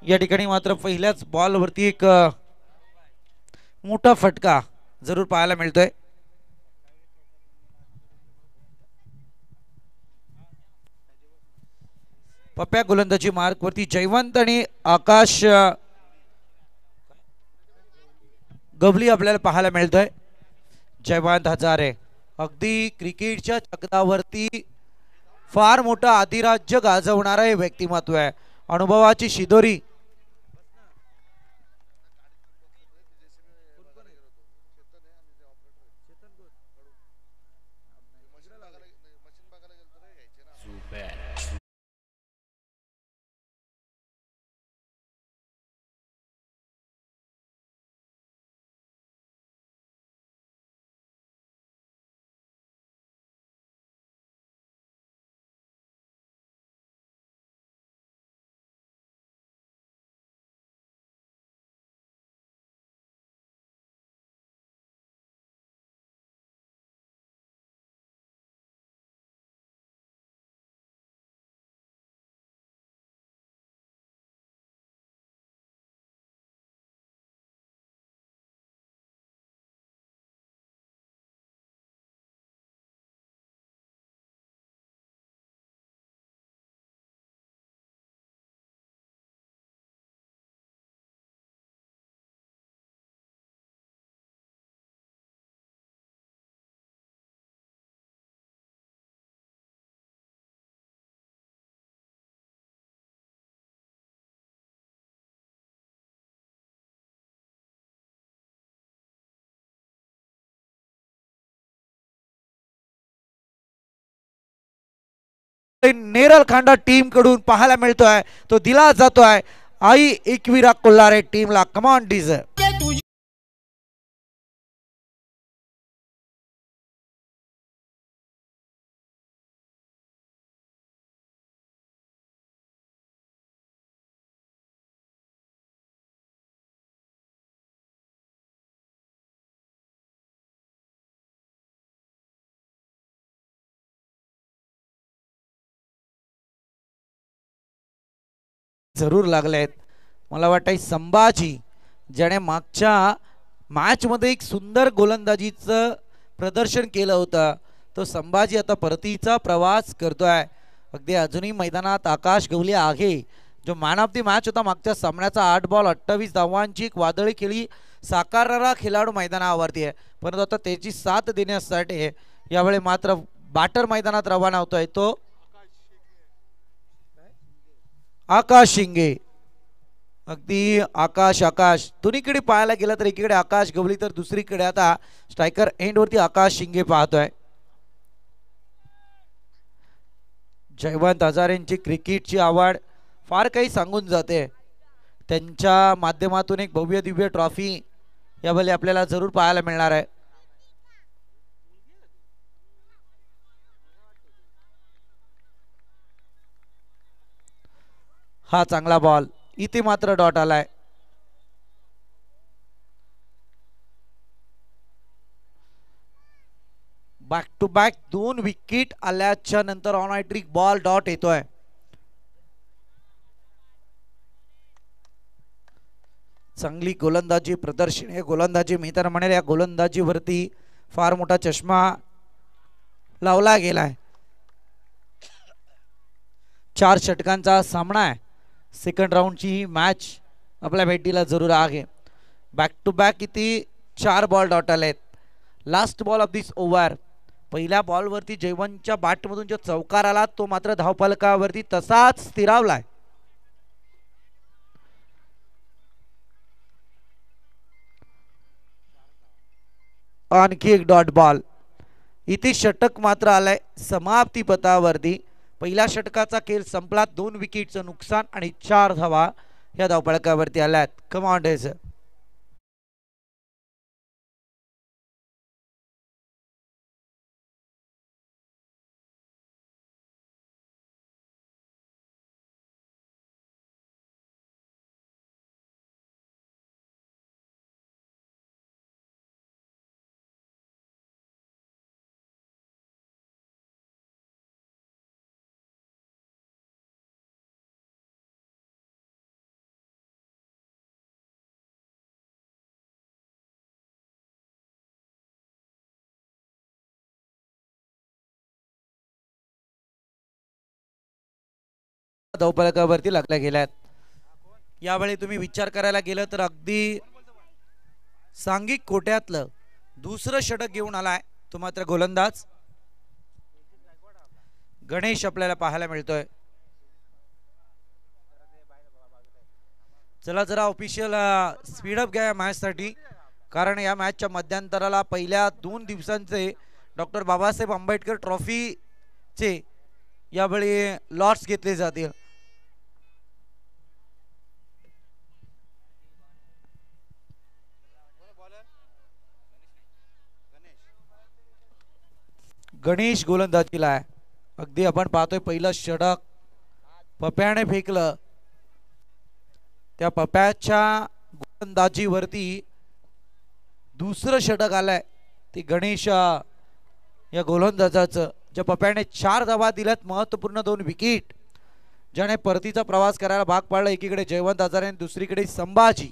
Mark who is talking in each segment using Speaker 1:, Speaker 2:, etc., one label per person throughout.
Speaker 1: या ठिकाणी मात्र पहिल्याच बॉलवरती एक मोठा फटका जरूर पाहायला मिळतोय. पप्प्या गोलंदाजी मार्क वरती जयवंत आणि आकाश गवली आपल्याला पाहायला मिळतोय. जयवंत हजारे अगदी क्रिकेटच्या जगतावरती फार मोठा अधिराज्य गाजवणारा हे व्यक्तिमत्व आहे. अनुभवाची शिदोरी नेरल खांडा टीम कडून पाहायला मिळतोय. तो दिला जातोय आई एकविरा कोल्हारे टीमला. कमॉन डीज. जरूर लागलेत. मला वाटतं संभाजी ज्याने मागच्या मॅच मध्ये एक सुंदर गोलंदाजीचं प्रदर्शन केलं होतं, तो संभाजी आता परतीचा प्रवास करतोय. अगदी अजूनही मैदानात आकाश गवली आहे. जो मॅन ऑफ द मॅच होता मागच्या सामन्याचा 8 बॉल 28 धावांची एक वादळी खेळी साकारणारा खेळाडू मैदानावरती आहे. परंतु आता त्याची साथ देण्यासाठी यावेळी मात्र बॅटर मैदानात रवाना होतोय तो आकाश शिंगे. अगदी आकाश दोन्हीकडे पाहायला गेलं तर एकीकडे आकाश गवली तर दुसरीकडे आता स्ट्रायकर एंड वरती आकाश शिंगे पाहतोय. जयवंत हजारेंची क्रिकेटची आवड फार काही सांगून जाते. त्यांच्या माध्यमातून एक भव्य दिव्य ट्रॉफी यावेळी आपल्याला जरूर पाहायला मिळणार आहे. हा चांगला बॉल इथे मात्र डॉट आलाय. बॅक टू बॅक 2 विकेट आल्याच्या नंतर ऑन हायट्रिक बॉल डॉट येतोय. चांगली गोलंदाजी प्रदर्शन हे गोलंदाजी मी तर म्हणेल या गोलंदाजीवरती फार मोठा चष्मा लावला गेलाय. 4 षटकांचा सामना आहे. सेकंड राऊंडची मॅच आपल्या भेटीला जरूर आहे. बॅक टू बॅक किती 4 बॉल डॉट आलेत. Last ball of this over. पहिल्या बॉलवरती जयवंतच्या बॅटमधून जो चौकार आला तो मात्र धावफलकावरती तसाच स्थिरावलाय. आणखी एक डॉट बॉल. इथे षटक मात्र आलंय समाप्ती पथावरती. पहिल्या षटकाचा खेळ संपला. 2 विकेटचं नुकसान आणि 4 धावा या धावफलकावरती आल्यात. Come on days. धावफलकावरती लागल्या गेल्यात. यावेळी तुम्ही विचार करायला गेलं तर अगदी सांघिक कोट्यातलं दुसरं षटक घेऊन आलाय तो मात्र गोलंदाज गणेश आपल्याला पाहायला मिळतोय. चला जरा ऑफिशियल स्पीडअप घ्या या मॅच साठी, कारण या मॅचच्या मध्यंतराला पहिल्या 2 दिवसांचे डॉक्टर बाबासाहेब आंबेडकर ट्रॉफीचे यावेळी लॉट्स घेतले जातील. गणेश गोलंदाजीला आहे. अगदी आपण पाहतोय पहिलं षटक पप्याने फेकलं. त्या पप्याच्या गोलंदाजीवरती दुसरं षटक आलंय ते गणेश या गोलंदाजाचं, ज्या पप्याने 4 धावा दिल्यात, महत्वपूर्ण 2 विकेट, ज्याने परतीचा प्रवास करायला भाग पाडला. एकीकडे जयवंत आजारे आणि दुसरीकडे संभाजी.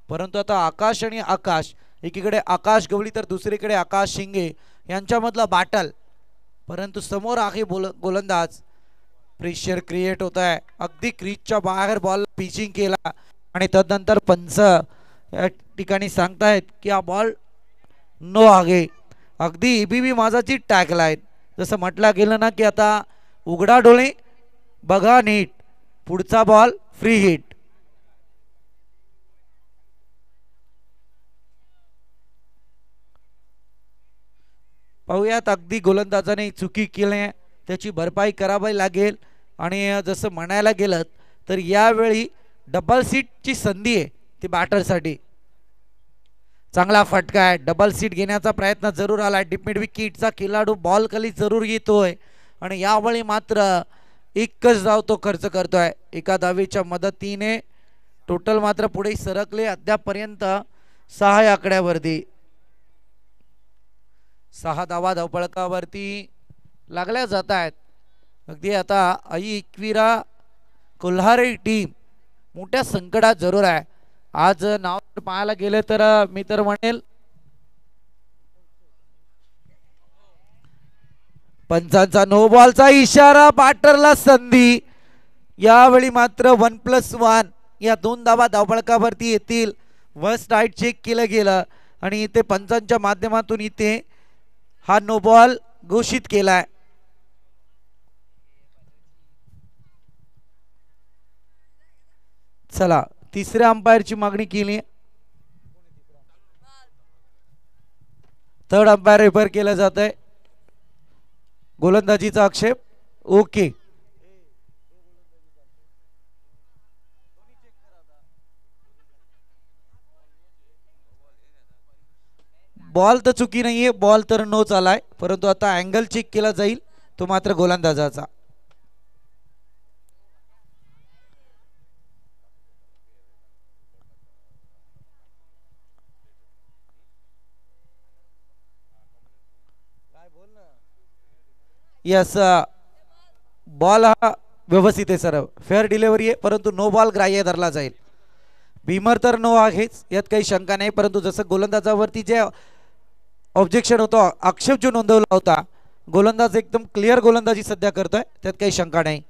Speaker 1: परंतु आता आकाश आणि आकाश, एकीकडे आकाश गवळी तर दुसरीकडे आकाश शिंगे यांच्यामधला बॅटल. परंतु समोर आहे गोलंदाज. प्रेशर क्रिएट होत आहे. अगदी क्रीजच्या बाहेर बॉल पिचिंग केला आणि तदनंतर पंच या ठिकाणी सांगतायत की हा बॉल नो आगे. अगदी एबीबी माझाची टॅगलाईन जसं म्हटलं गेलं ना की आता उघडा डोळे बघा नीट, पुढचा बॉल फ्री हिट. पाहूयात अगदी गोलंदाजाने चुकी केली त्याची भरपाई करावी लागेल. आणि जसं म्हणायला गेलं तर यावेळी डबल सीटची संधी आहे ती बॅटरसाठी. चांगला फटका आहे. डबल सीट घेण्याचा प्रयत्न जरूर आला. डीप मिड विकेटचा खेळाडू बॉल खाली जरूर येतोय आणि यावेळी मात्र एकच धाव तो खर्च करतोय. एका धावेच्या मदतीने टोटल मात्र पुढे सरकले अद्यापर्यंत 6 आकड्यावरती. 6 धावा धावफलकावरती लागल्या जात आहेत. अगदी आता आई एकविरा कोल्हारे टीम मोठ्या संकटात जरूर आहे. आज नाव पाहायला गेले तर मी तर म्हणेल पंचांचा नो बॉलचा इशारा, बॅटरला संधी. यावेळी मात्र 1+1 या 2 धावा धावफलकावरती येतील. फर्स्ट राईट चेक केलं गेलं आणि इथे पंचांच्या माध्यमातून इथे हा नो बॉल घोषित केलाय. चला तिसऱ्या अंपायरची मागणी केली. थर्ड अंपायर रेफर केलं जात आहे. गोलंदाजीचा आक्षेप ओके. बॉल तर चुकी नाहीये, बॉल तर नो चालाय, परंतु आता अँगल चेक केला जाईल तो मात्र गोलंदाजाचा. यस, बॉल हा व्यवस्थित आहे सर, फेअर डिलिव्हरी आहे, परंतु नो बॉल ग्राह्य धरला जाईल. भीमर तर नो आहेच यात काही शंका नाही, परंतु जसं गोलंदाजावरती जे ऑब्जेक्शन होतं, आक्षेप जो नोंदवला होता, गोलंदाज एकदम क्लिअर गोलंदाजी सध्या करतोय, त्यात काही शंका नाही.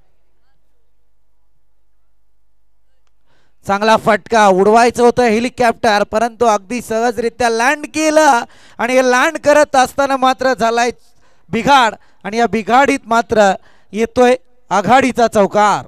Speaker 1: चांगला फटका, उडवायचं होतं हेलिकॉप्टर, परंतु अगदी सहजरित्या लँड केलं आणि लँड करत असताना मात्र झालाय बिघाड आणि या बिघाडीत मात्र येतोय आघाडीचा चौकार.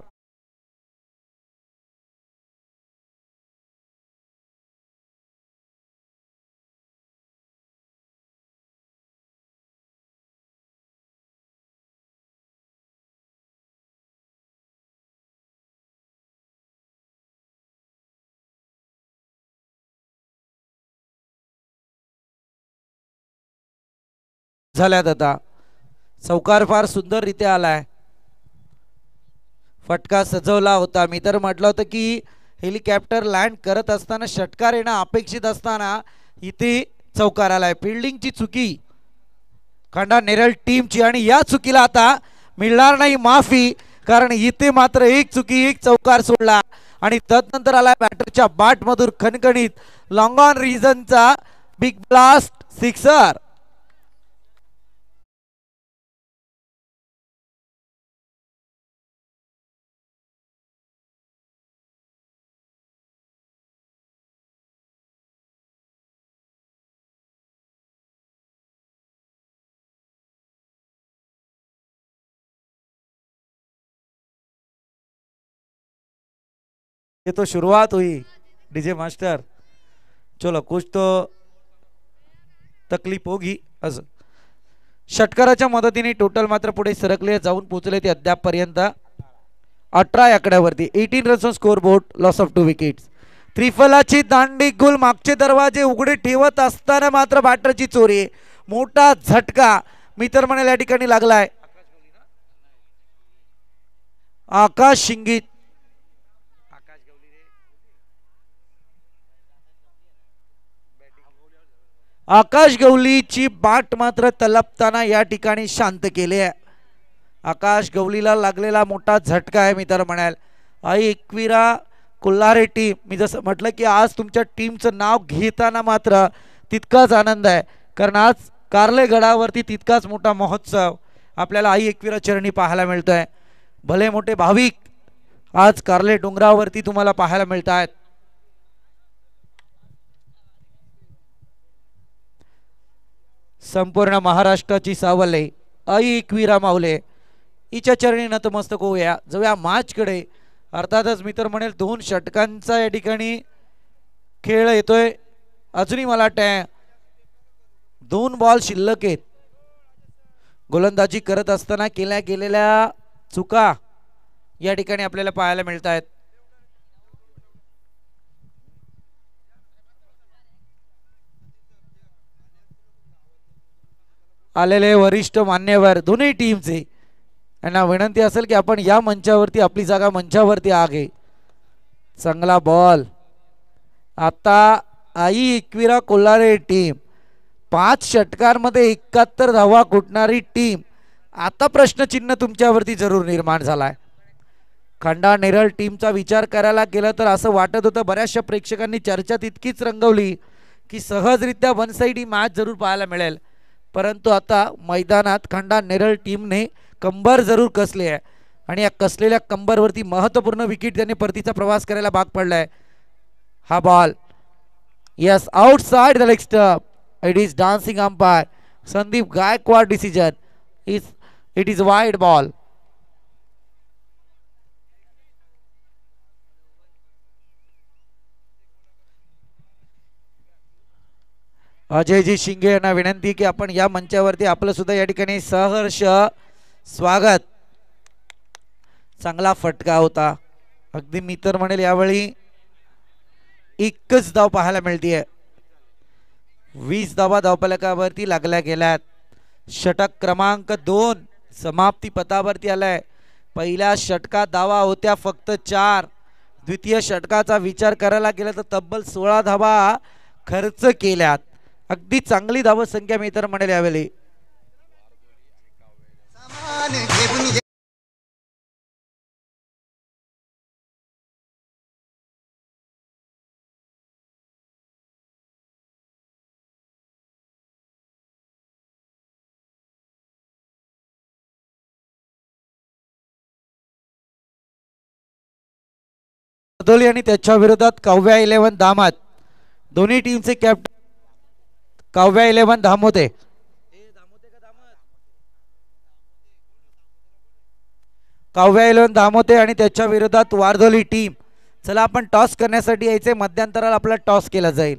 Speaker 1: झाल्यात आता चौकार फार सुंदररित्या आलाय. फटका सजवला होता. मी तर म्हटलं होतं की हेलिकॉप्टर लँड करत असताना षटकार येणं अपेक्षित असताना इथे चौकार आलाय. फिल्डिंगची चुकी खंडा नेरळ टीमची आणि या चुकीला आता मिळणार नाही माफी, कारण इथे मात्र एक चुकी एक चौकार सोडला आणि तदनंतर आला बॅटरच्या बाट मधून खणखणीत लॉंग ऑन रिझनचा बिग ब्लास्ट सिक्सर. ये तो शुरुआत हुई डीजे मास्टर. चलो कुछ तो तकलीफ होगी. असं षटकाराच्या मदतीने टोटल मात्र पुढे सरकले जाऊन पोहोचले ते अद्याप पर्यंत 18 आकड्यावरती. 18 runs score board. Loss of 2 wickets. त्रिफलाची दांडी गुल. मागचे दरवाजे उघडे ठेवत असताना मात्र बॅटरची चोरी. मोठा झटका मी तर म्हणेल या ठिकाणी लागलाय. आकाश शिंगीत आकाश गवलीची बाट मात्र तलपताना या ठिकाणी शांत केली आहे. आकाश गवलीला लागलेला मोठा झटका आहे मी तर म्हणाल. आई एकविरा कोल्हारे टीम, मी जसं म्हटलं की आज तुमच्या टीमचं नाव घेताना मात्र तितकाच आनंद आहे, कारण आज कार्ले गडावरती तितकाच मोठा महोत्सव आपल्याला आई एकविरा चरणी पाहायला मिळतोय. भले मोठे भाविक आज कार्ले डोंगरावरती तुम्हाला पाहायला मिळत आहेत. संपूर्ण महाराष्ट्राची सावले आई एकविरा माऊले हिच्या चरणी नतमस्तक होऊया. जाऊया मॅचकडे. अर्थातच मी तर म्हणेल 2 षटकांचा या ठिकाणी खेळ येतोय. अजूनही मला वाटतं 2 बॉल शिल्लक आहेत. गोलंदाजी करत असताना केल्या गेलेल्या चुका या ठिकाणी आपल्याला पाहायला मिळत आहेत. आलेले वरिष्ठ मान्यवर दोन्ही टीमचे यांना विनंती असेल की आपण या मंचावरती आपली जागा मंचावरती आहे. चांगला बॉल. आता आई एकविरा कोल्हारे टीम 5 षटकांमध्ये 71 धावा कुटणारी टीम. आता प्रश्नचिन्ह तुमच्यावरती जरूर निर्माण झालाय. खंडा नेरळ टीमचा विचार करायला गेला तर असं वाटत होतं, बऱ्याचशा प्रेक्षकांनी चर्चा तितकीच रंगवली की सहजरित्या वन साइड ही मॅच जरूर पाहायला मिळेल. परंतु आता मैदानात खंडा नेरळ टीमने कंबर जरूर कसले आहे आणि या कसलेल्या कंबरवरती महत्त्वपूर्ण विकेट त्याने परतीचा प्रवास करायला भाग पडलाय. हा ball is outside the leg stump. It is dancing umpire Sandeep Gaikwad decision it is wide ball. Ajayji Shinge यांना विनंती की आपण या मंचावरती आपलं सुद्धा या ठिकाणी सहर्ष स्वागत. चांगला फटका होता अगदी. मी तर म्हणेल यावेळी एकच धाव पाहायला मिळतीये. 20 धावा धावफलकावरती लागल्या गेल्यात. षटक क्रमांक 2 समाप्ती पथावरती आलाय. पहिल्या षटकात धावा होत्या फक्त 4. द्वितीय षटकाचा विचार करायला गेला तर तब्बल 16 धावा खर्च केल्यात. अगदी चांगली धाव संख्या मी तर म्हणेल यावेळी. आणि त्याच्या विरोधात काव्या 11 दामात. दोन्ही टीमचे कॅप्टन काव्या 11 धामोते. काव्या 11 धामोते आणि त्याच्या विरोधात वारधोली टीम. चला आपण टॉस करण्यासाठी यायचे. मध्यंतराला आपला टॉस केला जाईल.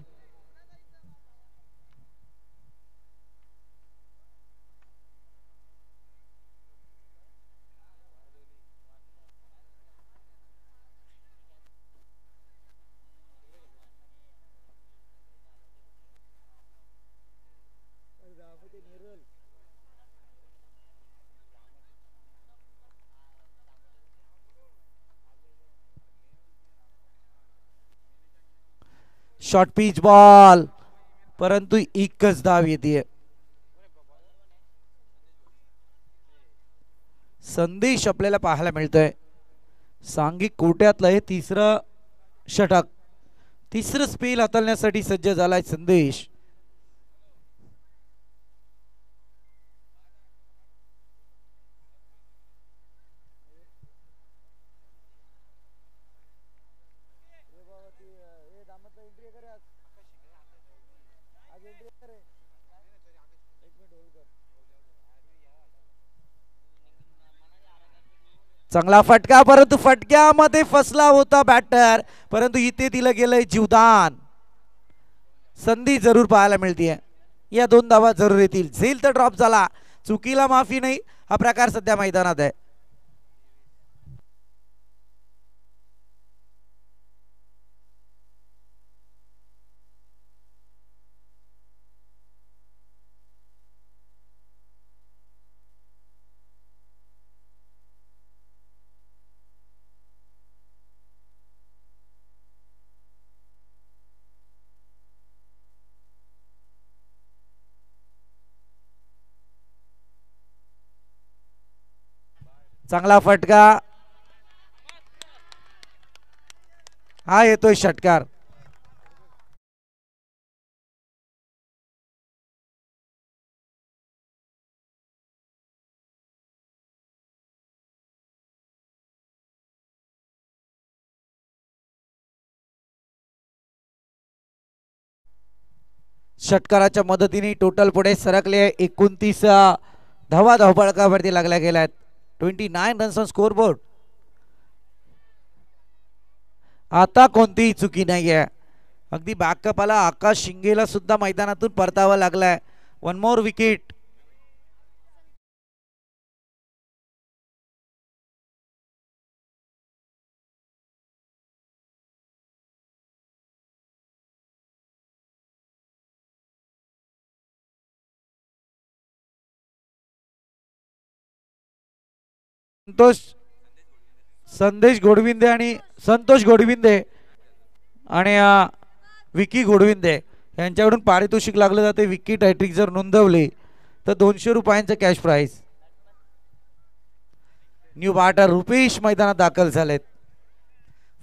Speaker 1: शॉर्ट पिच बॉल, परंतु एकच धाव येते. संदेश आपल्याला पाहायला मिळतोय. सांघिक कोट्यातलं हे 3रं षटक. 3रं स्पेल हाताळण्यासाठी सज्ज झालाय संदेश. चांगला फटका, परंतु फटक्यामध्ये फसला होता बॅटर, परंतु इथे दिलं गेलंय जीवदान. संधी जरूर पाहायला मिळते, या 2 धावा जरूर येतील. झेल तर ड्रॉप झाला, चुकीला माफी नाही, हा प्रकार सध्या मैदानात आहे. चांगला फटका, हा येतोय षटकार. षटकाराच्या मदतीने टोटल पुढे सरकले. 29 धावा धावफलकावरती लागल्या गेल्यात. 29 रन्स ऑन स्कोर बोर्ड. आता कोणतीही चुकी नाहीये. अगदी बॅकअप आला, आकाश शिंगेला सुद्धा मैदानातून परतावा लागलाय. 1 मोर विकेट. संदेश घोडविंदे आणि संतोष घोडविंदे आणि विकी घोडविंदे यांच्याकडून पारितोषिक लागलं जाते. विकेट हॅट्रिक जर नोंदवली तर 200 रुपयांचं cash prize. New batter Rupesh मैदानात दाखल झालेत.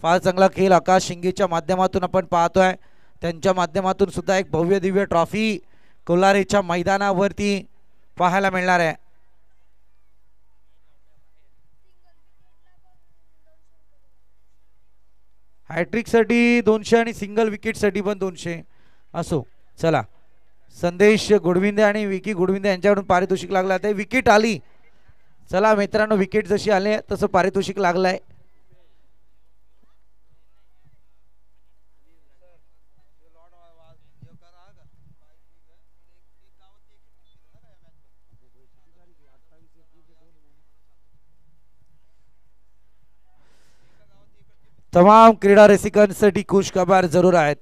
Speaker 1: फार चांगला खेळ आकाश शिंगेच्या माध्यमातून आपण पाहतोय. त्यांच्या माध्यमातून सुद्धा एक भव्य दिव्य ट्रॉफी कोलारेच्या मैदानावरती पाहायला मिळणार आहे. हॅट्रिक साठी 200 आणि सिंगल विकेट साठी पण 200 असो. चला, संदेश घोडविंदे आणि विकी घोडविंदे यांच्याकडून पारितोषिक लागलं आहे. विकेट आली. चला मित्रांनो, विकेट जशी आली तसं पारितोषिक लागलंय. तमाम क्रीडा रसिकांसाठी खुश खबर जरूर आहेत.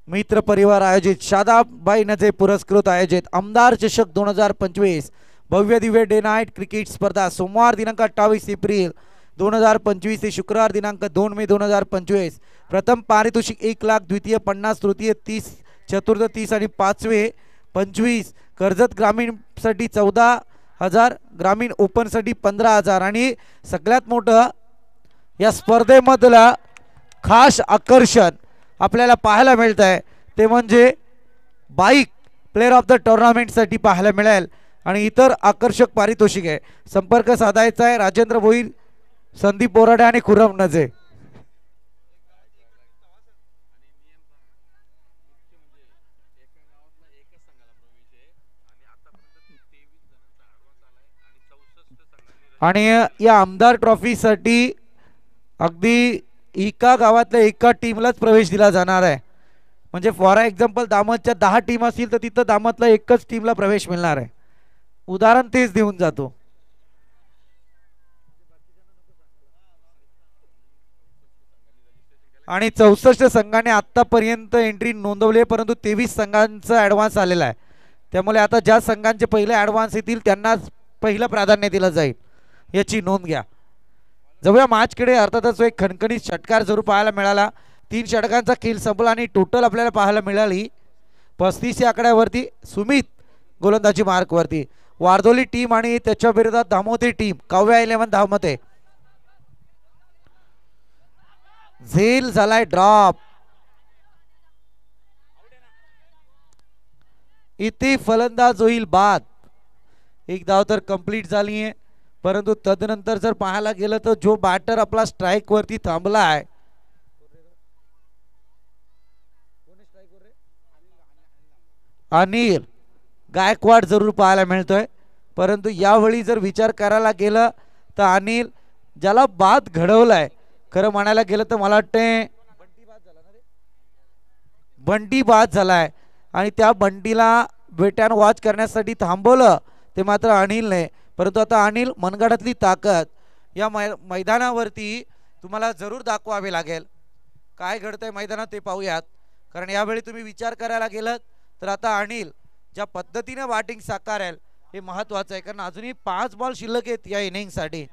Speaker 1: मित्र परिवार आयोजित शादाबाई नजे पुरस्कृत आयोजित आमदार चषक 2025 भव्य दिव्य डे नाईट क्रिकेट स्पर्धा सोमवार दिनांक 28 एप्रिल 2025 ते शुक्रवार दिनांक 2 मे 2025. प्रथम पारितोषिक 1 लाख, द्वितीय 50, तृतीय 30, चतुर्थ 30 आणि पाचवे 25. कर्जत ग्रामीण साठी 14,000, ग्रामीण ओपन साठी 15,000 आणि सगळ्यात मोठं या स्पर्धेमधलं खास आकर्षण आपल्याला पाहायला मिळत आहे ते म्हणजे bike player of the tournament साठी पाहायला मिळेल आणि इतर आकर्षक पारितोषिक आहे. संपर्क साधायचा आहे राजेंद्र भोईर, संदीप बोराडे आणि खुरम नजे. आणि या आमदार ट्रॉफी साठी अगदी एका गावातल्या एका टीमलाच प्रवेश दिला जाणार आहे. म्हणजे फॉर एक्झाम्पल दामतच्या 10 टीम असतील तर तिथं दामतला एकच टीमला प्रवेश मिळणार आहे. उदाहरण तेच देऊन जातो. आणि 64 संघाने आतापर्यंत एंट्री नोंदवली, परंतु 23 संघांचा ऍडव्हान्स आलेला आहे. त्यामुळे आता ज्या संघांचे पहिले ऍडव्हान्स येतील त्यांनाच पहिलं प्राधान्य दिलं जाईल, याची नोंद घ्या. जाऊया मॅचकडे. अर्थातच एक खणखणीत षटकार जरूर पाहायला मिळाला. 3 षटकांचा खेळ संपला आणि टोटल आपल्याला पाहायला मिळाली 35 या आकड्यावरती. सुमित गोलंदाजी मार्कवरती, वारदोली टीम आणि त्याच्या विरोधात धामोते टीम, काव्या 11 धावमते. झेल झालाय ड्रॉप. इथे फलंदाज होईल बाद. एक धाव तर कंप्लीट झाली आहे, परंतु तदनंतर जर पाहायला गेलं तर जो बॅटर आपला स्ट्राइक वरती थांबला आहे अनिल गायकवाड जरूर पाहायला मिळतोय. परंतु यावेळी जर विचार करायला गेलं तर अनिल ज्याला बाद घडवलाय, खरं म्हणायला गेलं तर मला वाटते बंटी बाद झालाय आणि त्या बंटीला वेट्यान वॉच करण्यासाठी थांबवलं ते मात्र अनिलने. परंतु आता अनिल मनगडातली ताकद या मैदानावरती तुम्हाला जरूर दाखवावे लागेल. काय घडतंय मैदानात ते पाहूयात. कारण यावेळी तुम्ही विचार करायला गेलात तर आता अनिल ज्या पद्धतीने बॅटिंग साकारेल हे महत्वाचं आहे. कारण अजूनही 5 बॉल शिल्लक आहेत या इनिंगसाठी.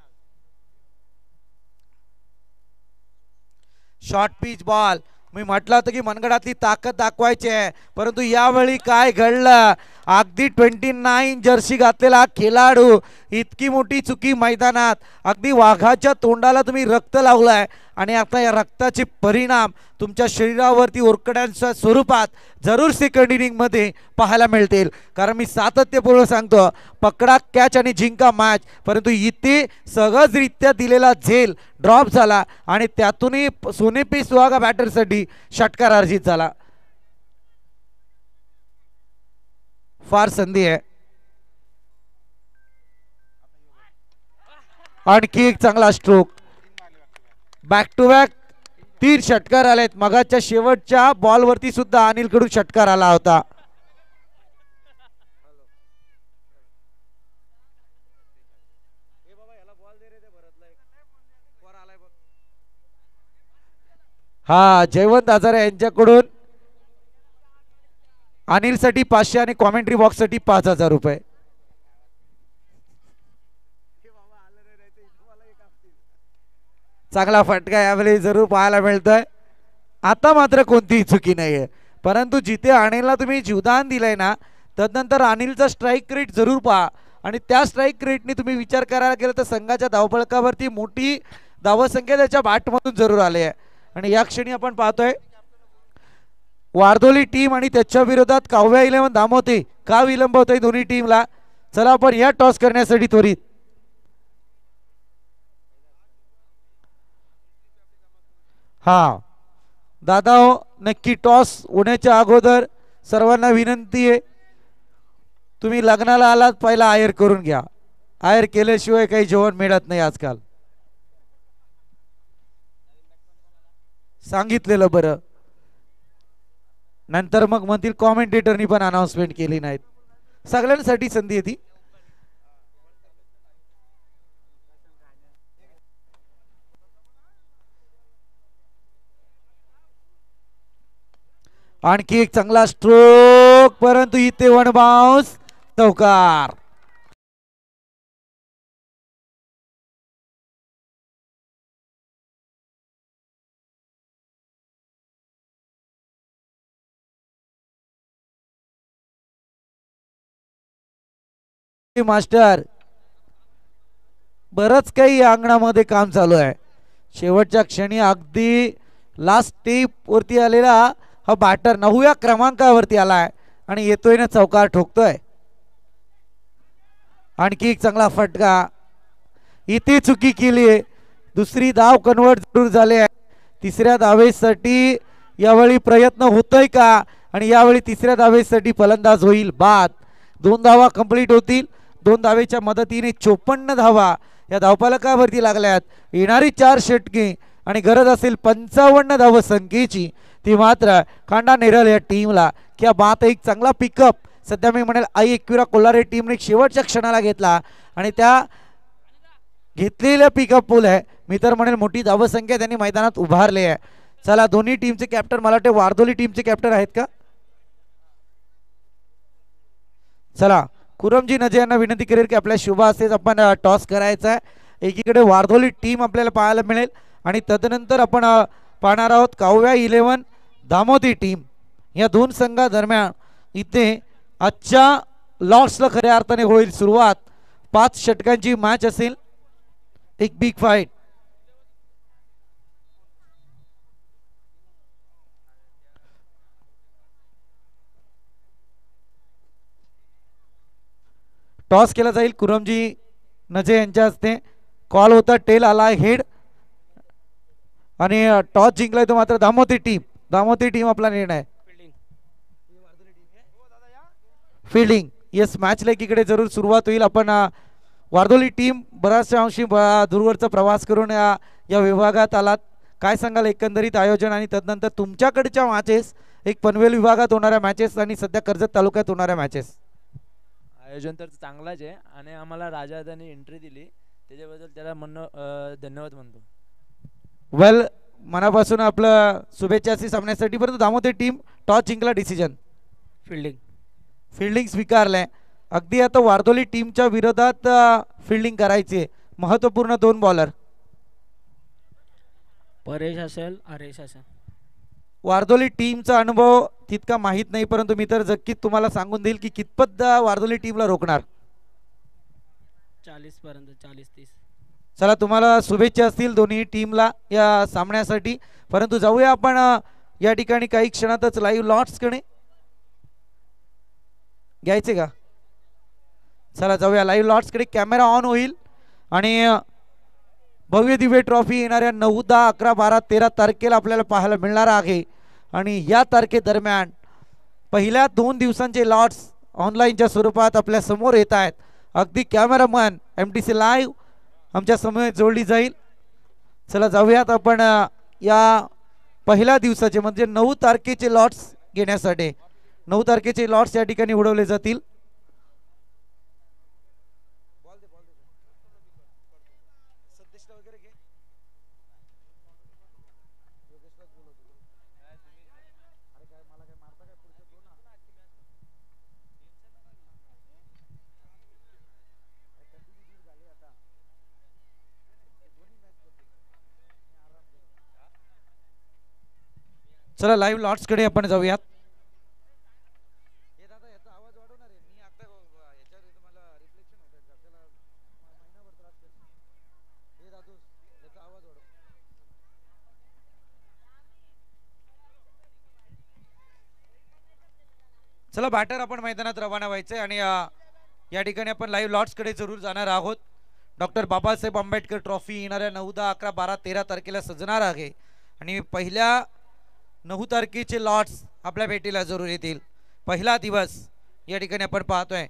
Speaker 1: Short pitch ball. मी म्हटलं होतं की मनगडातली ताकद दाखवायची आहे, परंतु यावेळी काय घडलं. अगदी 29 जर्सी घातलेला खेळाडू, इतकी मोठी चुकी मैदानात. अगदी वाघाच्या तोंडाला तुम्ही रक्त लावलाय आणि आता या रक्ताचे परिणाम तुमच्या शरीरावरती ओरकड्यांच्या स्वरूपात जरूर सेकंड इनिंग मध्ये पाहायला मिळतील. कारण मी सातत्यपूर्ण सांगतो, पकडा कॅच आणि जिंका मॅच. परंतु इथे सहजरित्या दिलेला झेल ड्रॉप झाला आणि त्यातूनही सोनेपे सुहागा बॅटरसाठी षटकार अर्जित झाला. फार संधी आहे. आणखी एक चांगला स्ट्रोक. बॅक टू बॅक 3 षटकार आलेत. मगाच्या शेवटच्या बॉलवरती सुद्धा अनिल कडून षटकार आला होता. हा जयवंत आजारे यांच्याकडून अनिल साठी 500 आणि कॉमेंट्री बॉक्स साठी 5000 रुपये. चांगला फटका यावेळी जरूर पाहायला मिळतोय. आता मात्र कोणतीही चुकी नाहीये, परंतु जिथे अनिलला तुम्ही जीवदान दिलंय ना, तदनंतर अनिलचा स्ट्राईक रेट जरूर पहा आणि त्या स्ट्राईक रेटने तुम्ही विचार करायला गेलं तर संघाच्या धावफलकावरती मोठी धावसंख्या त्याच्या बॅटमधून जरूर आली आहे. आणि या क्षणी आपण पाहतोय वारदोली टीम आणि त्याच्या विरोधात काव्या 11 धामोते का विलंब होतोय दोन्ही टीमला. चला आपण या टॉस करण्यासाठी त्वरित हा दादा हो, नक्की टॉस होण्याच्या अगोदर सर्वांना विनंती आहे, तुम्ही लग्नाला आलात पहिला आयर करून घ्या. आयर केल्याशिवाय काही जेवण मिळत नाही आजकाल. सांगितलेलं बरं, नंतर मग म्हणतील कॉमेंटेटरनी पण अनाउन्समेंट केली नाहीत. सगळ्यांसाठी संधी आहे ती. आणखी एक चांगला स्ट्रोक, परंतु इथे वन बाउन्स चौकार. मास्टर बरंच काही या अंगणामध्ये काम चालू आहे. शेवटच्या क्षणी अगदी लास्ट टेप वरती आलेला हा बॅटर 9व्या क्रमांकावरती आलाय आणि येतोय ना चौकार ठोकतोय. आणखी एक चांगला फटका. इथे चुकी केली आहे. दुसरी धाव कन्वर्ट जरूर झाले आहे. तिसऱ्या धावेसाठी यावेळी प्रयत्न होतोय का, आणि यावेळी तिसऱ्या धावेसाठी फलंदाज होईल बाद. 2 धावा कंप्लीट होतील. 2 धावेच्या मदतीने 54 धावा या धावफलकावरती लागल्यात. येणारी 4 षटके आणि गरज असेल 55 धावसंख्येची, ती मात्र कांडा नेरल या टीमला. क्या बात. एक चांगला पिकअप सध्या मी म्हणेल आई एकविरा कोल्हारे टीमने शेवटच्या क्षणाला घेतला आणि त्या घेतलेल्या पिकअप पूल आहे. मी तर म्हणेल मोठी धावसंख्या त्यांनी मैदानात उभारली आहे. चला दोन्ही टीमचे कॅप्टन, मला वाटते वारदोली टीमचे कॅप्टन आहेत का. चला कुरमजी नजे यांना विनंती करेल की आपल्या शुभ हस्तेच आपण टॉस करायचा आहे. एकीकडे वारदोली टीम आपल्याला पाहायला मिळेल आणि तदनंतर आपण पाहणार आहोत काव्या 11 धामोती टीम. या 2 संघादरम्यान इथे आजच्या लॉर्ड्सला खऱ्या अर्थाने होईल सुरुवात. 5 षटकांची मॅच असेल, एक बिग फाईट. टॉस केला जाईल कुरमजी नजे यांच्या हस्ते. कॉल होता टेल आला हेड आणि टॉस जिंकलाय तो मात्र धामोती टीम. आपला निर्णय फिल्डिंग. येस मॅच लेकीकडे जरूर सुरुवात होईल. आपण वारदोली टीम बऱ्याचशा अंशी दूरवरचा प्रवास करून या विभागात आलात. काय सांगाल एकंदरीत आयोजन आणि तदनंतर तुमच्याकडच्या मॅचेस, एक पनवेल विभागात होणाऱ्या मॅचेस आणि सध्या कर्जत तालुक्यात होणाऱ्या मॅचेस?
Speaker 2: आयोजन तर चांगलाच आहे आणि आम्हाला राजा त्यांनी एंट्री दिली त्याच्याबद्दल त्याला धन्यवाद म्हणतो.
Speaker 1: वेल मनापासून आपलं शुभेच्छा असतील सामन्यासाठी. परंतु दामोदर टीम टॉस जिंकला, डिसिजन फिल्डिंग स्वीकारलंय. अगदी आता वारदोली टीमच्या विरोधात फिल्डिंग करायची. महत्वपूर्ण 2 बॉलर
Speaker 3: परेश असेल, आरेश असेल.
Speaker 1: वारदोली टीमचा अनुभव तितका माहीत नाही, परंतु मी तर नक्कीच तुम्हाला सांगून देईल की कितपत वारदोली टीमला रोखणार.
Speaker 3: 40 पर्यंत, 40-30.
Speaker 1: चला तुम्हाला शुभेच्छा असतील दोन्ही टीमला या सामन्यासाठी. परंतु जाऊया आपण या ठिकाणी काही क्षणातच लाईव्ह लॉट्सकडे. घ्यायचे का? चला जाऊया लाईव्ह लॉट्सकडे. कॅमेरा ऑन होईल आणि भव्य दिव्य ट्रॉफी येणाऱ्या 9, 10, 11, 12, 13 तारखेला आपल्याला पाहायला मिळणार आहे. आणि या तारखेदरम्यान पहिल्या 2 दिवसांचे लॉट्स ऑनलाईनच्या स्वरूपात आपल्या समोर येत आहेत. अगदी कॅमेरामन MTC लाईव्ह आमच्या समोर जोडली जाईल. चला जाऊयात आपण या पहिल्या दिवसाचे म्हणजे 9 तारखेचे लॉट्स घेण्यासाठी. 9 तारखेचे लॉट्स या ठिकाणी उडवले जातील. चला लाईव्ह लॉट्स कडे आपण जाऊयात. चला बॅटर आपण मैदानात रवाना व्हायचंय आणि या ठिकाणी आपण लाईव्ह लॉट्स कडे जरूर जाणार आहोत. डॉक्टर बाबासाहेब आंबेडकर ट्रॉफी येणाऱ्या 9, 10, 11, 12, 13 तारखेला सजणार आहे. आणि पहिल्या 9 तारखेचे लॉट्स आपल्या भेटीला जरूर येतील. पहिला दिवस या ठिकाणी आपण पाहतोय.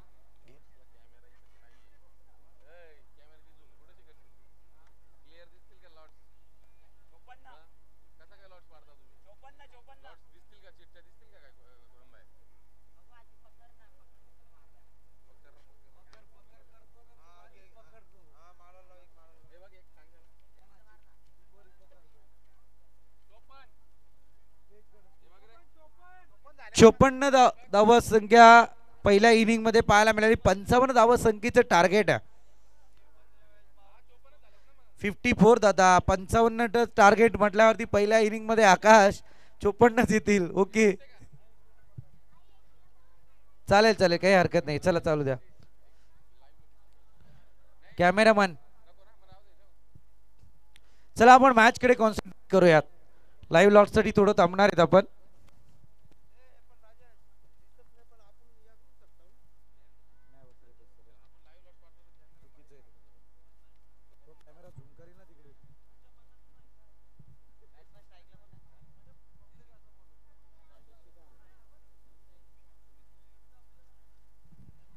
Speaker 1: चोपन्न धावा संख्या पहिल्या इनिंग मध्ये पाहायला मिळाली. 55 धावा संख्येचं टार्गेट आहे. 54 दादा, 55 टार्गेट म्हटल्यावरती पहिल्या इनिंग मध्ये आकाश 54 येतील. ओके चालेल चालेल, काही हरकत नाही. चला चालू द्या. कॅमेरामन चला आपण मॅच कडे कॉन्सन्ट्रेट करूयात. लाईव्ह लॉट साठी थोडं थांबणार आहेत आपण.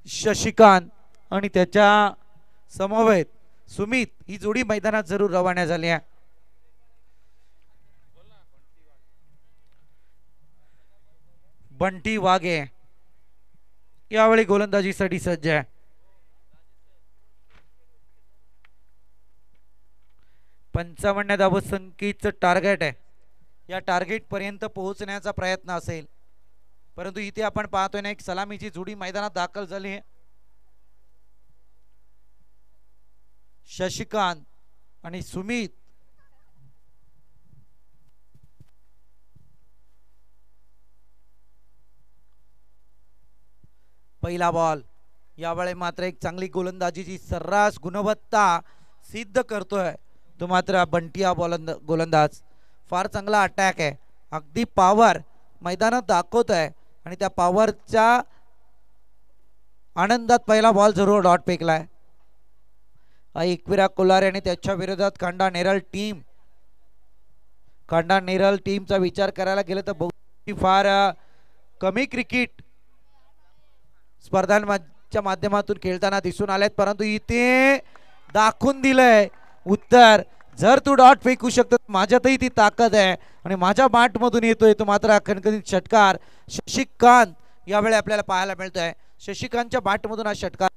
Speaker 1: शशिकांत आणि त्याच्या समवेत सुमित ही जोडी मैदानात जरूर रवाना झाली आहे. बंटी वाघे यावेळी गोलंदाजीसाठी सज्ज आहे. 55 धाव संख्येचं टार्गेट आहे. या टार्गेट पर्यंत पोहोचण्याचा प्रयत्न असेल. परंतु इथे आपण पाहतोय ना, एक सलामीची जोडी मैदानात दाखल झाली आहे. शशिकांत आणि सुमित. पहिला बॉल यावेळी मात्र एक चांगली गोलंदाजीची सर्रास गुणवत्ता सिद्ध करतोय तो मात्र बंटी हा गोलंदाज. फार चांगला अटॅक आहे. अगदी पॉवर मैदानात दाखवत आहे आणि त्या पॉवरच्या आनंदात पहिला बॉल जरूर डॉट फेकलाय. एकविरा कोलारे आणि त्याच्या विरोधात कांडा नेरळ टीम. कांडा नेरळ टीमचा विचार करायला गेलं तर बहुतेक फार कमी क्रिकेट स्पर्धांमध्ये च्या माध्यमातून खेळताना दिसून आलेत, परंतु इथे दाखवून दिलंय उत्तर, जर तू डॉट फेकू शकतो माझ्यातही ती ताकद आहे आणि माझ्या मॅट मधून येतोय तो मात्र खणखणीत षटकार शशिकांत यावेळी आपल्याला पाहायला मिळतोय. शशिकांतच्या बॅट मधून हा षटकार.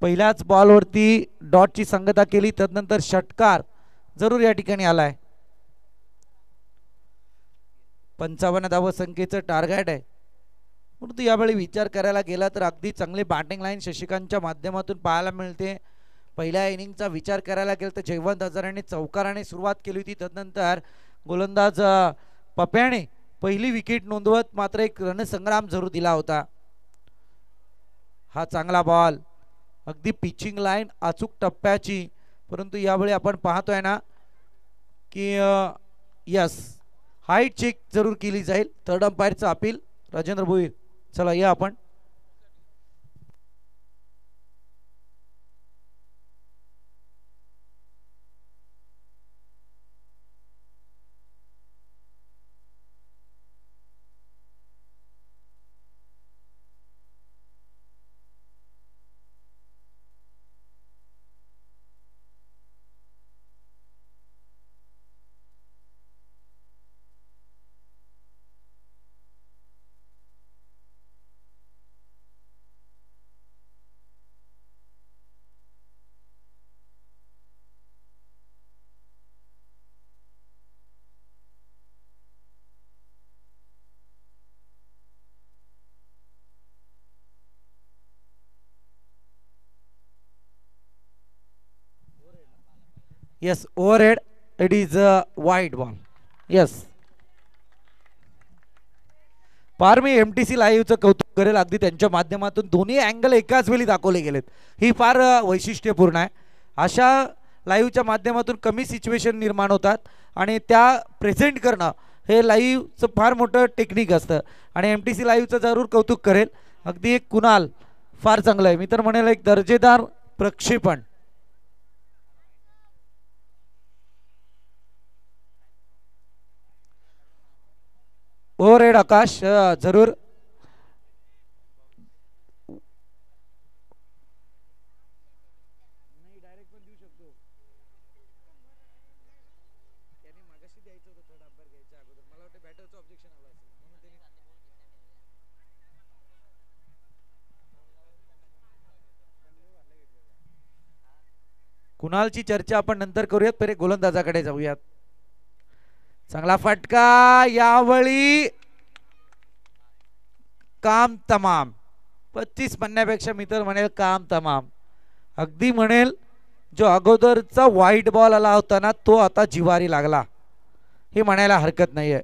Speaker 1: पहिल्याच बॉलवरती डॉटची संगता केली, तदनंतर षटकार जरूर या ठिकाणी आलाय. 55 धाव संख्येचं टार्गेट आहे, परंतु यावेळी विचार करायला गेला तर अगदी चांगली बॅटिंग लाईन शशिकांतच्या माध्यमातून पाहायला मिळते. पहिल्या इनिंगचा विचार करायला गेला तर जयवंत हजारेने चौकाराने सुरुवात केली होती, तदनंतर गोलंदाज पप्याने पहिली विकेट नोंदवत मात्र एक रणसंग्राम जरूर दिला होता. हा चांगला बॉल, अगदी पिचिंग लाईन अचूक टप्प्याची, परंतु यावेळी आपण पाहतोय ना की यस हाईट चेक जरूर केली जाईल. थर्ड अंपायरचं अपील राजेंद्र भोईर. चला या आपण. Yes, overhead. It is a wide ball. Yes. फार मी MTC लाईव्हचं कौतुक करेल, अगदी त्यांच्या माध्यमातून दोन्ही अँगल एकाच वेळी दाखवले गेलेत, ही फार वैशिष्ट्यपूर्ण आहे. अशा लाईव्हच्या माध्यमातून कमी सिच्युएशन निर्माण होतात आणि त्या प्रेझेंट करणं हे लाईव्हचं फार मोठं टेक्निक असतं आणि MTC लाईव्हचं जरूर कौतुक करेल. अगदी एक कुणाल फार चांगलं आहे, मी तर म्हणेल एक दर्जेदार प्रक्षेपण. ओव्हरहेड आकाश जरूर. कुणालची चर्चा आपण नंतर करूयात, पहिले गोलंदाजाकडे जाऊयात. चांगला फटका, यावेळी काम तमाम. 25 म्हणण्यापेक्षा मी तर म्हणेल काम तमाम. अगदी म्हणेल जो अगोदरचा व्हाईट बॉल आला होता ना तो आता जिवारी लागला, हे म्हणायला हरकत नाहीये.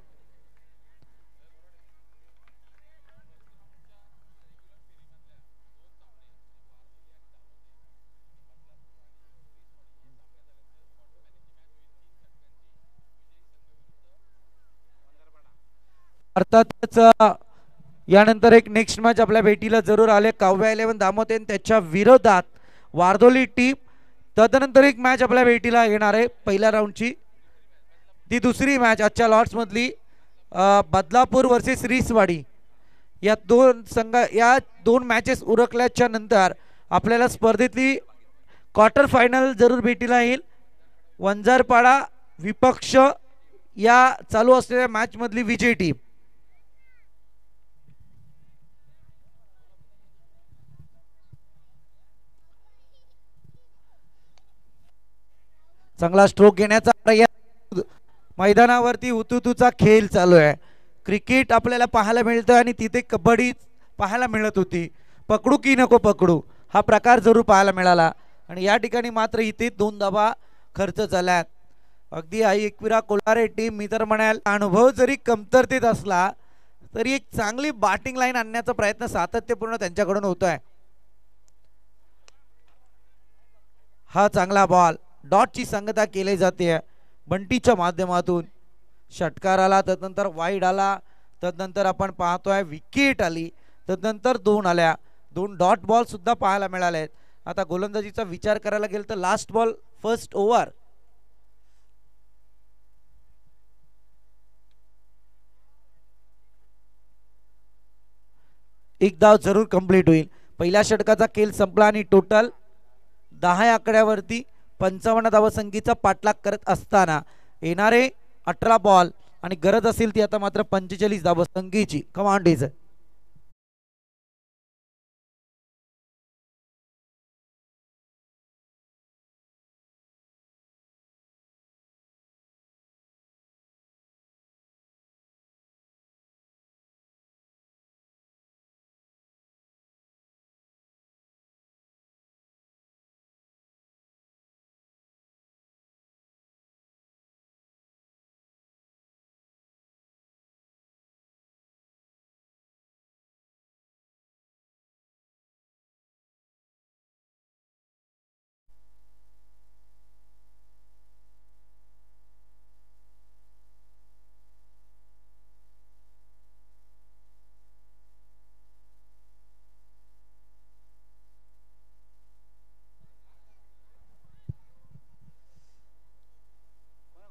Speaker 1: अर्थातच यानंतर एक नेक्स्ट मॅच आपल्या भेटीला जरूर आले. काव्या 11 दामोते त्याच्या विरोधात वारदोली टीम. तदनंतर एक मॅच आपल्या भेटीला येणार आहे पहिल्या राऊंडची, ती दुसरी मॅच आजच्या लॉर्ड्स मधली बदलापूर वर्सेस रिसवाडी. या दोन मॅचेस उरकल्याच्या नंतर आपल्याला स्पर्धेतली क्वार्टर फायनल जरूर भेटीला येईल. वंजारपाडा विपक्ष या चालू असलेल्या मॅच मधली विजयी टीम. चांगला स्ट्रोक घेण्याचा प्रयत्न. मैदानावरती हुतुतूचा खेळ चालू आहे. क्रिकेट आपल्याला पाहायला मिळतं आणि तिथे कबड्डी पाहायला मिळत होती. पकडू की नको पकडू हा प्रकार जरूर पाहायला मिळाला आणि या ठिकाणी मात्र इथे 2 धावा खर्च झाल्यात. अगदी आई एकविरा कोलारे टीम मी तर म्हणाल अनुभव जरी कमतरतेत असला तरी एक चांगली बॅटिंग लाईन आणण्याचा प्रयत्न सातत्यपूर्ण त्यांच्याकडून होतोय. हा चांगला बॉल डॉटची संगता केली जाते बंटीच्या माध्यमातून. षटकार आला, तदनंतर वाईड आला, तदनंतर आपण पाहतोय विकेट आली, तदनंतर 2 आल्या. 2 डॉट बॉल सुद्धा पाहायला मिळालेत. आता गोलंदाजीचा विचार करायला गेलं तर लास्ट बॉल फर्स्ट ओव्हर. एक धाव जरूर कंप्लीट होईल. पहिल्या षटकाचा खेळ संपला आणि टोटल 10 आकड्यावरती 55 धावसंख्येचा पाठलाग करत असताना येणारे 18 बॉल आणि गरज असेल ती आता मात्र 45 धावसंख्येची. कमांड इज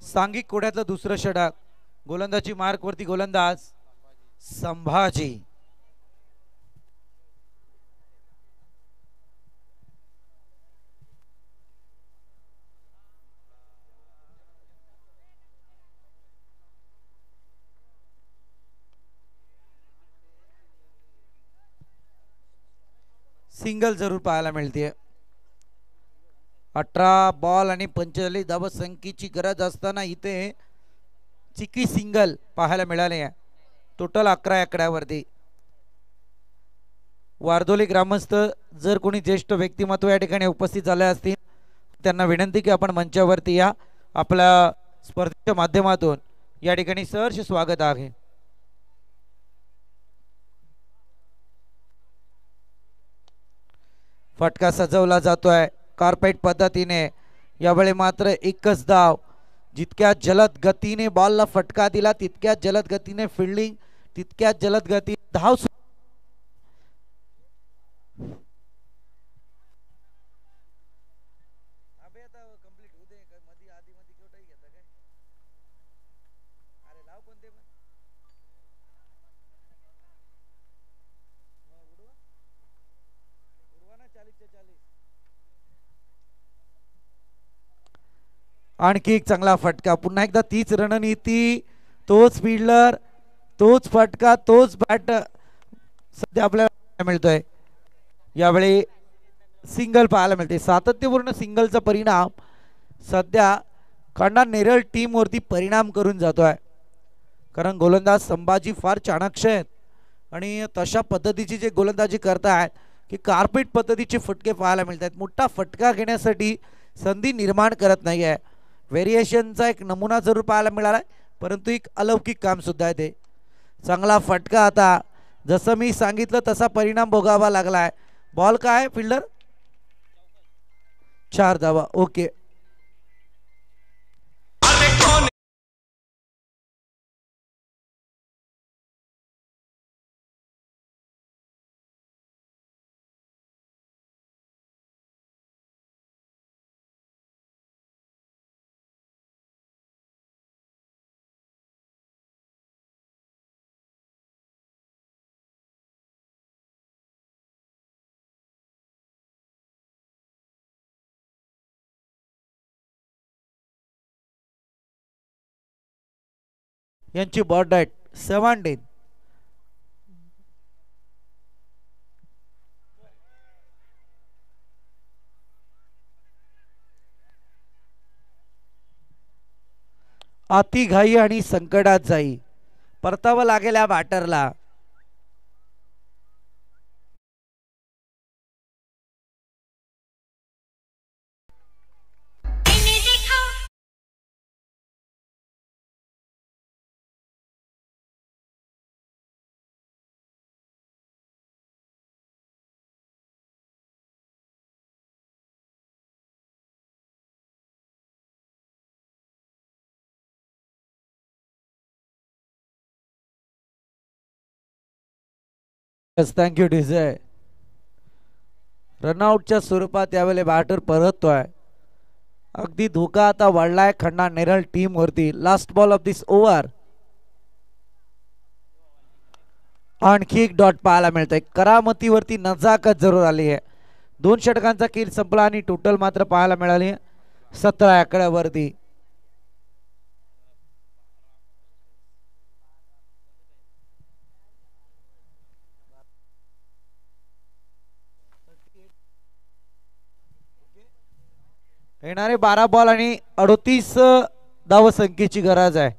Speaker 1: सांघिक कोड्यातलं दुसरं षटक. गोलंदाजी मार्क वरती गोलंदाज संभाजी. सिंगल जरूर पाहायला मिळते. 18 बॉल आणि 45 धावसंख्येची गरज असताना इथे चिकी सिंगल पाहायला मिळाले आहे. टोटल 11 आकड्यावरती. वारदोली ग्रामस्थ जर कोणी ज्येष्ठ व्यक्तिमत्व या ठिकाणी उपस्थित झाले असतील त्यांना विनंती की आपण मंचावरती या. आपल्या स्पर्धेच्या माध्यमातून या ठिकाणी सहर्ष स्वागत आहे. फटका सजवला जातोय कार्पेट पद्धतीने. यावेळी मात्र एकच धाव. जितक्या जलद गतीने बॉलला फटका दिला तितक्या जलद गतीने फिल्डिंग, तितक्या जलद गतीने धाव. आणखी एक चांगला फटका. पुन्हा एकदा तीच रणनीती, तोच फिल्डर, तोच फटका, तोच बॅट सध्या आपल्याला मिळतोय. यावेळी सिंगल पाहायला मिळते. सातत्यपूर्ण सिंगलचा परिणाम सध्या खंडा नेरळ टीम वरती परिणाम करून जातोय. कारण गोलंदाज संभाजी फार चाणक्य आहेत आणि तशा पद्धतीची जे गोलंदाजी करतायत की कार्पेट पद्धतीचे फटके पाहायला मिळतात. मोठा फटका घेण्यासाठी संधी निर्माण करत नाही आहे. व्हेरिएशनचा एक नमुना जरूर पाहायला मिळाला परंतु एक अलौकिक काम सुद्धा आहे ते. चांगला फटका. आता जसं मी सांगितलं तसा परिणाम भोगावा लागलाय. बॉल काय फिल्डर 4 धावा. ओके. यांची बॉट डाएट 17. अति घाई आणि संकटात जाई, परतावं लागेल या बॅटरला. Thank you DJ. रनआउटच्या स्वरूपात यावेळी बॅटर परततोय. अगदी धोका आता वाढलाय खंडा नेरळ टीम वरती. Last ball of this over. आणखी एक डॉट पाहायला मिळतंय. करामतीवरती नजाकत जरूर आली आहे. 2 षटकांचा खेळ संपला आणि टोटल मात्र पाहायला मिळाली 17 आकड्यावरती. येणारे 12 बॉल आणि 38 धावसंख्येची गरज आहे.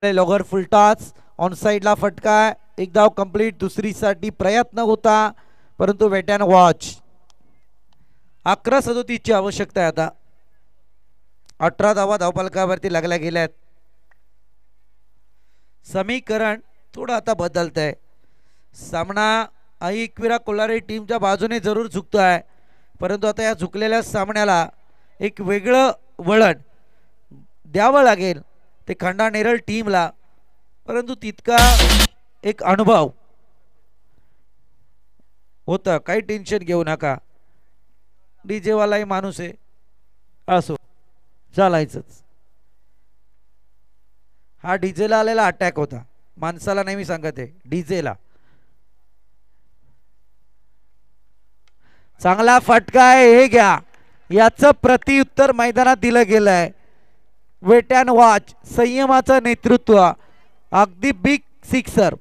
Speaker 1: लॉगर फुलटॉस ऑन साइडला फटका. एक धाव कंप्लीट. दुसरीसाठी प्रयत्न होता परंतु वेट्यान वॉच. 11-37 ची आवश्यकता आहे आता. 18 धावा धावफलकावरती लागल्या गेल्यात. समीकरण थोडं आता बदलत आहे. सामना एकविरा कोल्हारे टीमच्या बाजूने जरूर झुकतोय परंतु आता या झुकलेल्या सामन्याला एक वेगळं वळण द्यावं लागेल ते खंडा नेरळ टीमला. परंतु तितका एक अनुभव होता. काही टेन्शन घेऊ नका. डीजे वालाही माणूस आहे. असो चालायचंच. हा डीजेला आलेला अटॅक होता. माणसाला नाही मी सांगत आहे डीजेला. चांगला फटका आहे. हे घ्या. याचं प्रत्युत्तर मैदानात दिलं गेलंय. Weight and watch. संयमाचं नेतृत्व. अगदी बिग सिक्सर.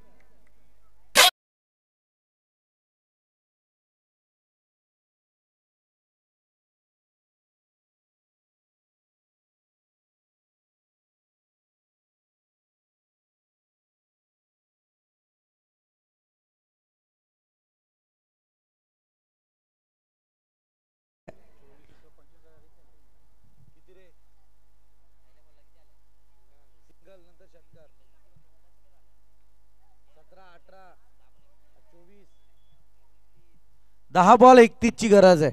Speaker 1: दहा बॉल 31 ची गरज आहे.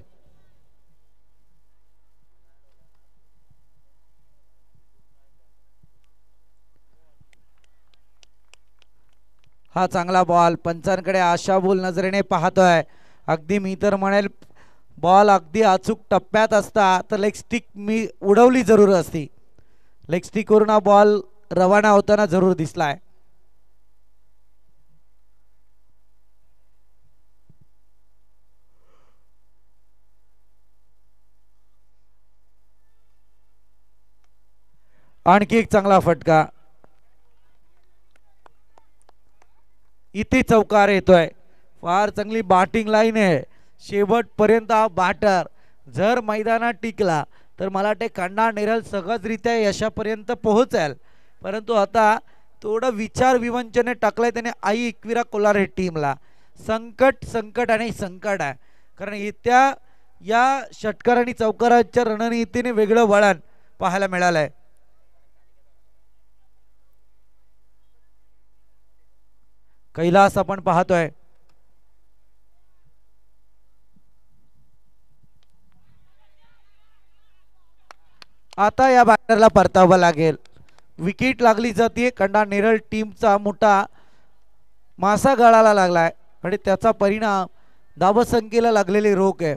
Speaker 1: हा चांगला बॉल. पंचांकडे आशाभूल नजरेने पाहतोय. अगदी मी तर म्हणेल बॉल अगदी अचूक टप्प्यात असता तर लेग स्टिक मी उडवली जरूर असती. लेग स्टिक वरून हा बॉल रवाना होताना जरूर दिसलाय. आणखी एक चांगला फटका. इथे चौकार येतोय. फार चांगली बॅटिंग लाईन आहे. शेवटपर्यंत हा बॅटर जर मैदानात टिकला तर मला वाटते खंडा नेरळ सहजरित्या यशापर्यंत पोहोचेल. परंतु आता थोडं विचार विवंचने टाकलंय त्याने आई एकविरा कोल्हारे टीमला. संकट संकट आणि संकट आहे. कारण येत्या या षटकार आणि चौकाराच्या रणनीतीने वेगळं वळण पाहायला मिळालंय. कैलास आपण पाहतोय आता या बॅटरला परतावं लागेल. विकेट लागली जाते. कंडा नेरळ टीमचा मोठा मासा गळाला लागलाय आणि त्याचा परिणाम धावसंख्येला लागलेली रोख आहे.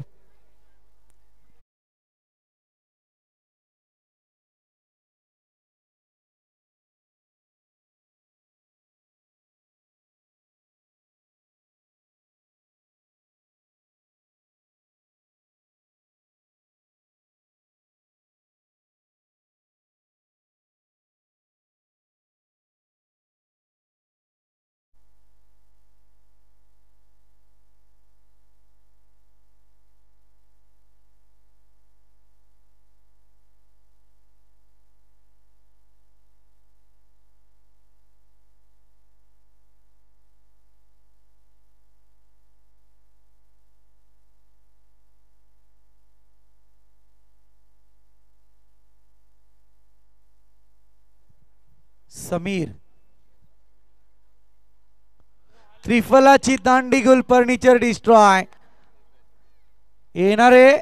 Speaker 1: समीर त्रिफलाची दांडी गुल फर्निचर डिस्ट्रॉय. येणारे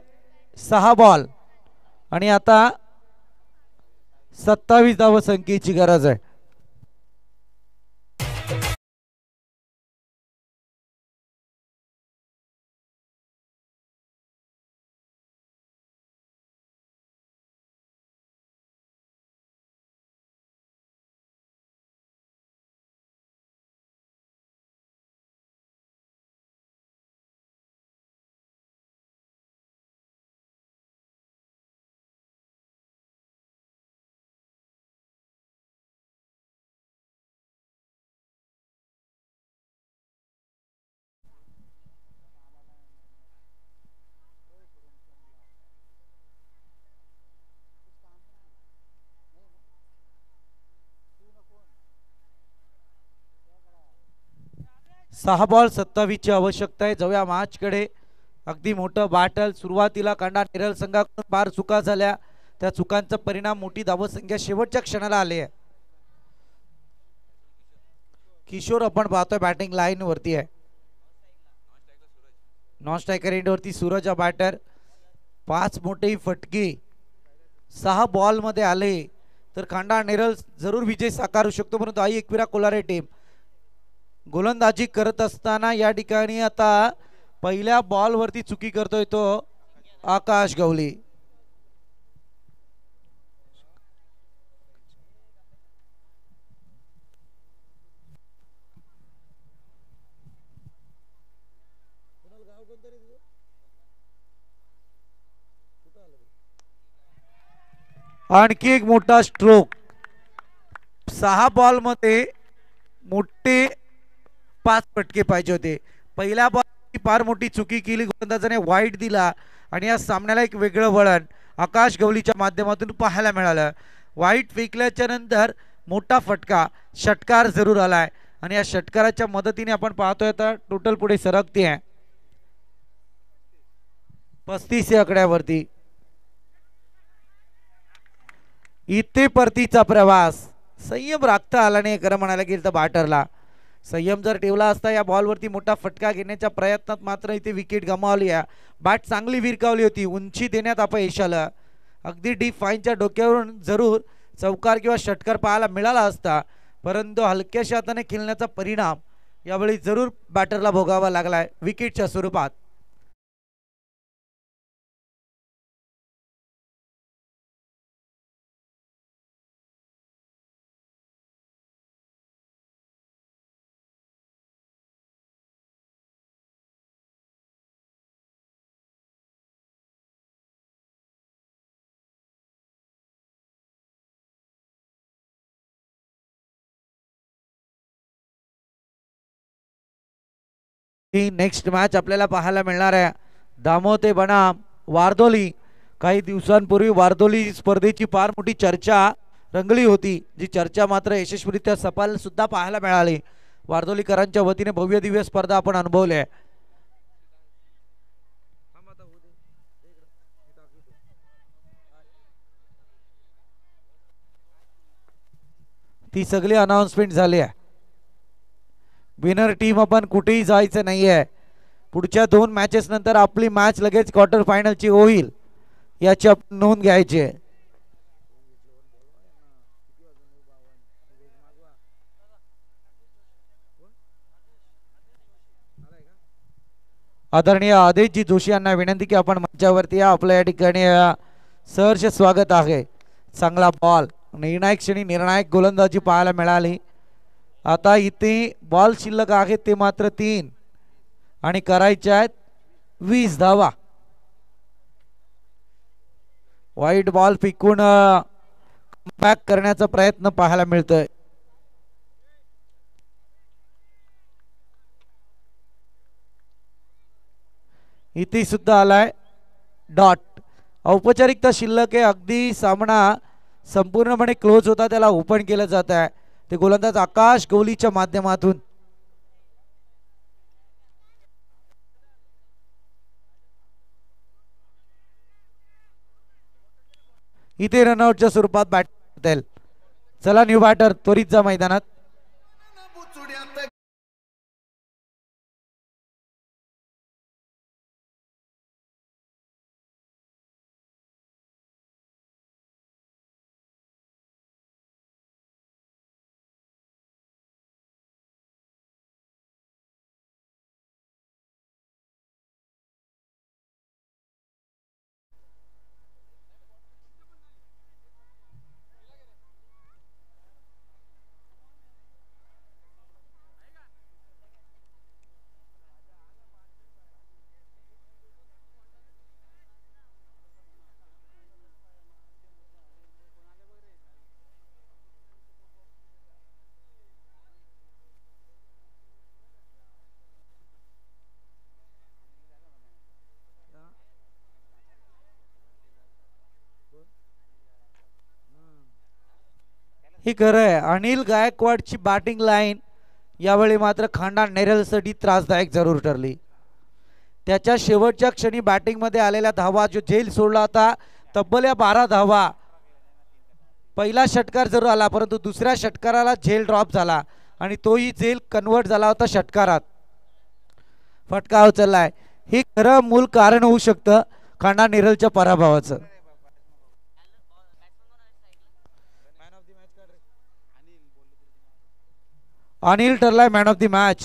Speaker 1: 6 बॉल आणि आता 27 धावसंख्येची गरज आहे. सहा बॉल 27 ची आवश्यकता आहे. जाऊया मॅच कडे. अगदी मोठं बॅटल सुरुवातीला कांडा नेरळ संघाकडून फार चुका झाल्या. त्या चुकांचा परिणाम मोठी धावसंख्या शेवटच्या क्षणाला आली आहे. किशोर आपण पाहतोय बॅटिंग लाईन वरती आहे. नॉन स्ट्रायकर एंड वरती सूरज हा बॅटर. 5 मोठे फटके 6 बॉल मध्ये आले तर कांडा नेरळ जरूर विजय साकारू शकतो. परंतु आई एकविरा कोलारे टीम गोलंदाजी करत असताना या ठिकाणी आता पहिल्या बॉल वरती चुकी करतोय तो आकाश गवली. आणखी एक मोठा स्ट्रोक. 6 बॉल मध्ये मोठे 5 फटके पाहिजे होते. पहिल्या बॉल फार मोठी चुकी केली. गोलंदाजाने वाईट दिला आणि या सामन्याला एक वेगळं वळण आकाश गवलीच्या माध्यमातून पाहायला मिळालं. वाईट फेकल्याच्या नंतर मोठा फटका षटकार जरूर आलाय आणि या षटकाराच्या मदतीने आपण पाहतोय आता टोटल पुढे सरकते आहे 35 या आकड्यावरती. इथे परतीचा प्रवास संयम राखता आला नाही खरं म्हणायला गेलं तर बॅटरला. संयम जर ठेवला असता या बॉलवरती मोठा फटका घेण्याच्या प्रयत्नात मात्र इथे विकेट गमावली आहे. बॅट चांगली विरकावली होती. उंची देण्यात अपयश आलं. अगदी डीप फाईनच्या डोक्यावरून जरूर चौकार किंवा षटकार पाहायला मिळाला असता परंतु हलक्याशा हाताने खेळण्याचा परिणाम यावेळी जरूर बॅटरला भोगावा लागलाय विकेटच्या स्वरूपात. ही नेक्स्ट मॅच आपल्याला पाहायला मिळणार आहे दामोते बनाम वारदोली. काही दिवसांपूर्वी वारदोली स्पर्धेची फार मोठी चर्चा रंगली होती जी चर्चा मात्र यशस्वीरित्या सफल सुद्धा पाहायला मिळाली. वारदोलीकरांच्या वतीने भव्य दिव्य स्पर्धा आपण अनुभवल्या. ती सगळी अनाउन्समेंट झाली आहे. विनर टीम आपण कुठेही जायचं नाहीये. पुढच्या 2 मॅचेस नंतर आपली मॅच लगेच क्वार्टर फायनलची होईल याची आपण नोंद घ्यायची आहे. आदरणीय आदेशजी जोशी यांना विनंती की आपण मंचावरती या. आपल्या या ठिकाणी सहर्ष स्वागत आहे. चांगला बॉल, निर्णायक क्षणी निर्णायक गोलंदाजी पाहायला मिळाली. आता इथे बॉल शिल्लक आहेत ते मात्र 3 आणि करायचे आहेत 20 धावा. वाईट बॉल फेकून बॅक करण्याचा प्रयत्न पाहायला मिळतोय. इथे सुद्धा आलाय डॉट. औपचारिकता शिल्लक आहे. अगदी सामना संपूर्णपणे क्लोज होता त्याला ओपन केलं जात आहे. ते गोलंदाज आकाश गवलीच्या माध्यमातून. इथे रनआउटच्या स्वरूपात बॅट. चला न्यू बॅटर त्वरित जा मैदानात. ही खरं आहे. अनिल गायकवाडची बॅटिंग लाईन यावेळी मात्र खांडा नेरलसाठी त्रासदायक जरूर ठरली. त्याच्या शेवटच्या क्षणी बॅटिंगमध्ये आलेल्या धावा, जो झेल सोडला होता तब्बल या 12 धावा. पहिला षटकार जरूर आला परंतु दुसऱ्या षटकाराला झेल ड्रॉप झाला आणि तोही झेल कन्वर्ट झाला होता षटकारात. फटका उचललाय. हे खरं मूळ कारण होऊ शकतं खांडा नेरलच्या पराभवाचं. अनिल ठरलाय मॅन ऑफ द मॅच.